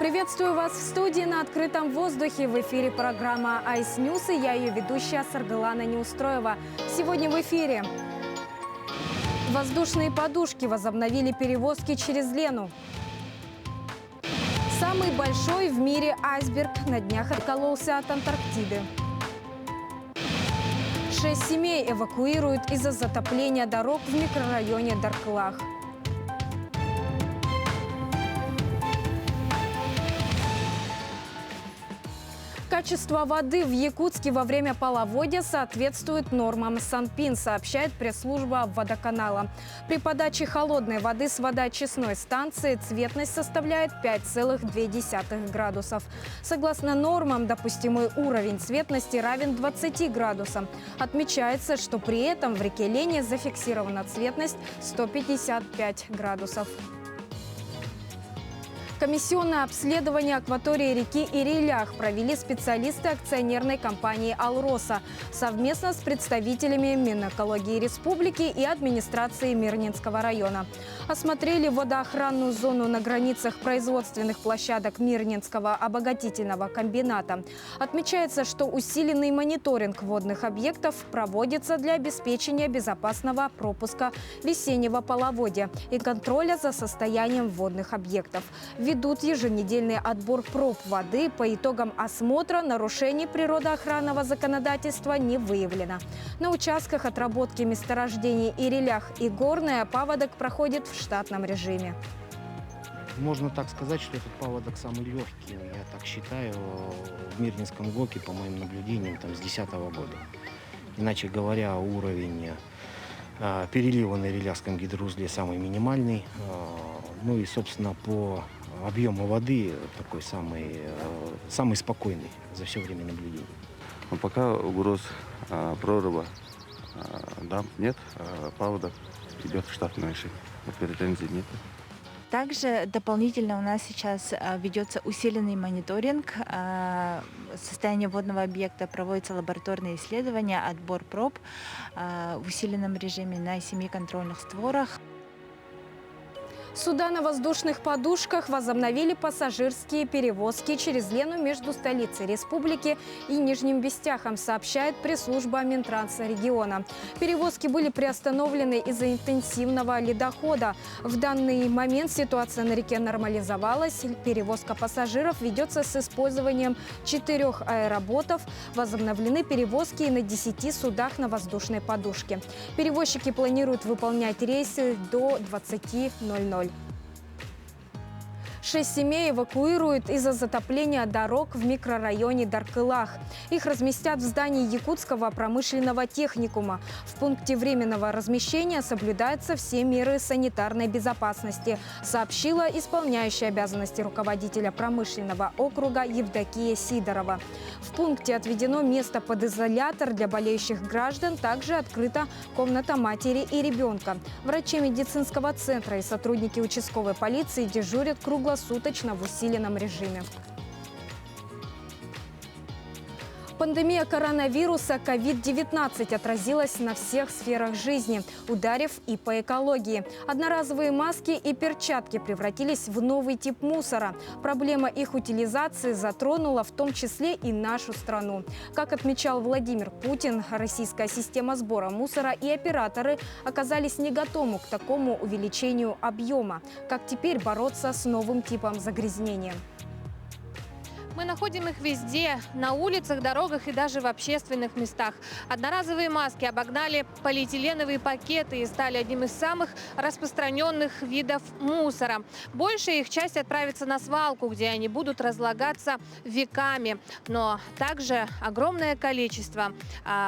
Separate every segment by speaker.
Speaker 1: Приветствую вас в студии на открытом воздухе. В эфире программа Ice News, и я ее ведущая Саргалана Неустроева. Сегодня в эфире. Воздушные подушки возобновили перевозки через Лену. Самый большой в мире айсберг на днях откололся от Антарктиды. 6 семей эвакуируют из-за затопления дорог в микрорайоне Дарклах. Качество воды в Якутске во время половодья соответствует нормам Санпин, сообщает пресс-служба водоканала. При подаче холодной воды с водоочистной станции цветность составляет 5,2 градусов. Согласно нормам, допустимый уровень цветности равен 20 градусам. Отмечается, что при этом в реке Лене зафиксирована цветность 155 градусов. Комиссионное обследование акватории реки Ирилях провели специалисты акционерной компании «Алроса» совместно с представителями Минэкологии Республики и администрации Мирнинского района. Осмотрели водоохранную зону на границах производственных площадок Мирнинского обогатительного комбината. Отмечается, что усиленный мониторинг водных объектов проводится для обеспечения безопасного пропуска весеннего половодья и контроля за состоянием водных объектов. Ведут еженедельный отбор проб воды. По итогам осмотра нарушений природоохранного законодательства не выявлено. На участках отработки месторождений Ирилях и Горная паводок проходит в штатном режиме.
Speaker 2: Можно так сказать, что этот паводок самый легкий, я так считаю, в Мирнинском ГОКе, по моим наблюдениям, с 2010 года. Иначе говоря, уровень перелива на Ириляхском гидроузле самый минимальный. Ну и, собственно, по объему воды такой самый спокойный за все время наблюдения.
Speaker 3: Но пока угроз прорыва нет, паводок идет в штатный режим. Претензий нет.
Speaker 4: Также дополнительно у нас сейчас ведется усиленный мониторинг состояния водного объекта, проводятся лабораторные исследования, отбор проб в усиленном режиме на 7 контрольных створах.
Speaker 1: Суда на воздушных подушках возобновили пассажирские перевозки через Лену между столицей республики и Нижним Бестяхом, сообщает пресс-служба Минтранса региона. Перевозки были приостановлены из-за интенсивного ледохода. В данный момент ситуация на реке нормализовалась. Перевозка пассажиров ведется с использованием 4 аэроботов. Возобновлены перевозки и на 10 судах на воздушной подушке. Перевозчики планируют выполнять рейсы до 20:00. 6 семей эвакуируют из-за затопления дорог в микрорайоне Даркылах. Их разместят в здании Якутского промышленного техникума. В пункте временного размещения соблюдаются все меры санитарной безопасности, сообщила исполняющая обязанности руководителя промышленного округа Евдокия Сидорова. В пункте отведено место под изолятор для болеющих граждан. Также открыта комната матери и ребенка. Врачи медицинского центра и сотрудники участковой полиции дежурят круглосуточно в усиленном режиме. Пандемия коронавируса COVID-19 отразилась на всех сферах жизни, ударив и по экологии. Одноразовые маски и перчатки превратились в новый тип мусора. Проблема их утилизации затронула в том числе и нашу страну. Как отмечал Владимир Путин, российская система сбора мусора и операторы оказались не готовы к такому увеличению объема. Как теперь бороться с новым типом загрязнения?
Speaker 5: Мы находим их везде, на улицах, дорогах и даже в общественных местах. Одноразовые маски обогнали полиэтиленовые пакеты и стали одним из самых распространенных видов мусора. Большая их часть отправится на свалку, где они будут разлагаться веками. Но также огромное количество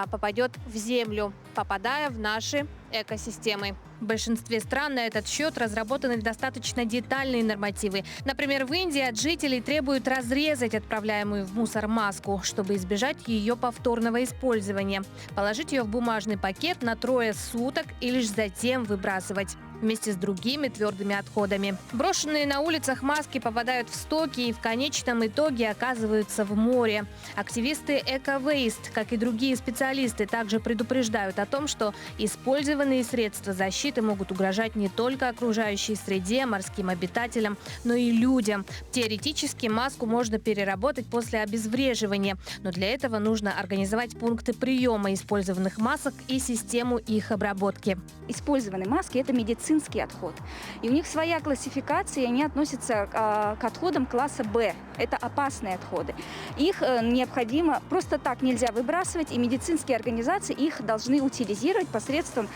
Speaker 5: попадет в землю, попадая в наши экосистемы. В большинстве стран на этот счет разработаны достаточно детальные нормативы. Например, в Индии от жителей требуют разрезать отправляемую в мусор маску, чтобы избежать ее повторного использования. Положить ее в бумажный пакет на 3 суток и лишь затем выбрасывать. вместе с другими твердыми отходами. Брошенные на улицах маски попадают в стоки и в конечном итоге оказываются в море. Активисты «Эко-Вейст», как и другие специалисты, также предупреждают о том, что использованные средства защиты могут угрожать не только окружающей среде, морским обитателям, но и людям. Теоретически маску можно переработать после обезвреживания, но для этого нужно организовать пункты приема использованных масок и систему их обработки.
Speaker 6: Использованные маски – это медицинский отход. И у них своя классификация, и они относятся к отходам класса Б. Это опасные отходы. Их необходимо, просто так нельзя выбрасывать, и медицинские организации их должны утилизировать посредством,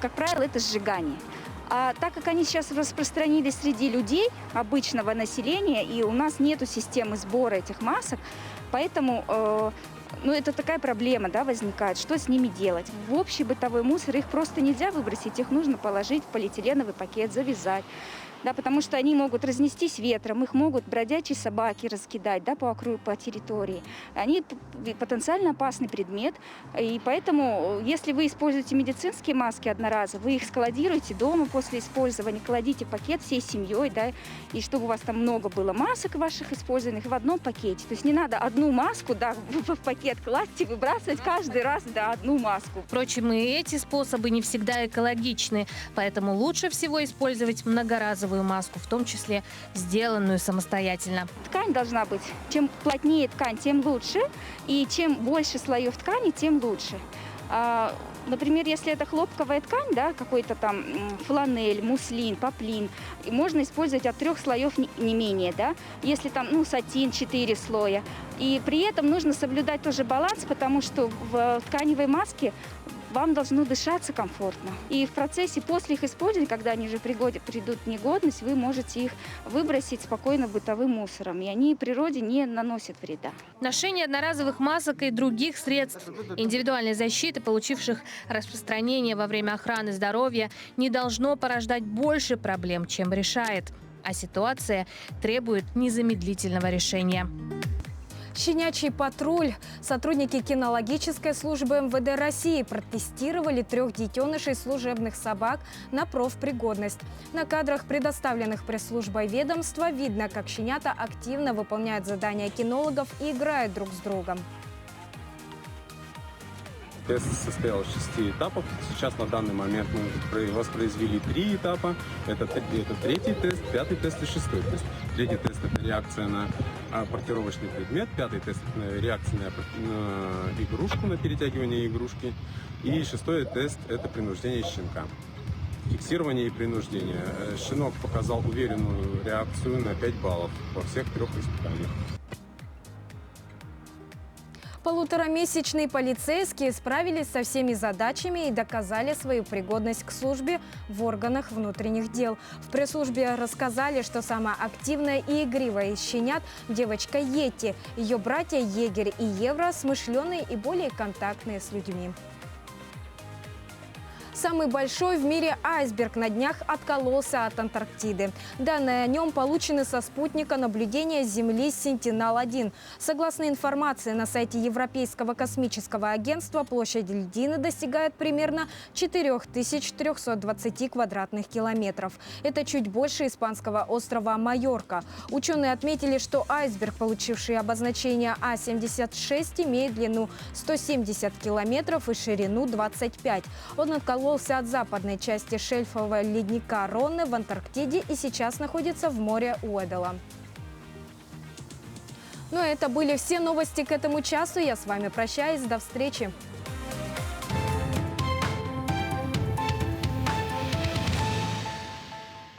Speaker 6: как правило, это сжигание. А так как они сейчас распространились среди людей, обычного населения, и у нас нету системы сбора этих масок, поэтому это такая проблема, возникает. Что с ними делать? В общий бытовой мусор их просто нельзя выбросить, их нужно положить в полиэтиленовый пакет, завязать. Потому что они могут разнестись ветром, их могут бродячие собаки раскидать по территории. Они потенциально опасный предмет, и поэтому, если вы используете медицинские маски одноразовые, вы их складируете дома после использования, кладите пакет всей семьей, и чтобы у вас там много было масок ваших использованных в одном пакете. То есть не надо одну маску в пакет класть и выбрасывать каждый раз одну маску.
Speaker 5: Впрочем, и эти способы не всегда экологичны, поэтому лучше всего использовать многоразовые маску, в том числе сделанную самостоятельно.
Speaker 6: Ткань должна быть, чем плотнее ткань, тем лучше, и чем больше слоев ткани, тем лучше. Например, если это хлопковая ткань, какой-то там фланель, муслин, поплин, и можно использовать от 3 слоев не менее, Если там, сатин 4 слоя. И при этом нужно соблюдать тоже баланс, потому что в тканевой маске вам должно дышаться комфортно. И в процессе, после их использования, когда они уже придут в негодность, вы можете их выбросить спокойно бытовым мусором. И они природе не наносят вреда.
Speaker 5: Ношение одноразовых масок и других средств индивидуальной защиты, получивших распространение во время охраны здоровья, не должно порождать больше проблем, чем решает. А ситуация требует незамедлительного решения.
Speaker 1: Щенячий патруль. Сотрудники кинологической службы МВД России протестировали 3 детенышей служебных собак на профпригодность. На кадрах, предоставленных пресс-службой ведомства, видно, как щенята активно выполняют задания кинологов и играют друг с другом.
Speaker 7: Тест состоял из 6 этапов. Сейчас на данный момент мы воспроизвели 3 этапа. Это 3-й тест, 5-й тест и 6-й тест. 3-й тест – это реакция на паркировочный предмет. 5-й тест – это реакция на игрушку, на перетягивание игрушки. И 6-й тест – это принуждение щенка. Фиксирование и принуждение. Щенок показал уверенную реакцию на 5 баллов во всех 3 испытаниях.
Speaker 1: Полуторамесячные полицейские справились со всеми задачами и доказали свою пригодность к службе в органах внутренних дел. В пресс-службе рассказали, что самая активная и игривая из щенят – девочка Йетти. Ее братья Егерь и Евро смышленые и более контактные с людьми. Самый большой в мире айсберг на днях откололся от Антарктиды. Данные о нем получены со спутника наблюдения Земли Сентинел-1. Согласно информации на сайте Европейского космического агентства, площадь льдины достигает примерно 4320 квадратных километров. Это чуть больше испанского острова Майорка. Ученые отметили, что айсберг, получивший обозначение А-76, имеет длину 170 километров и ширину 25. Он откололся от западной части шельфового ледника Ронне в Антарктиде и сейчас находится в море Уэдделла. Это были все новости к этому часу. Я с вами прощаюсь. До встречи.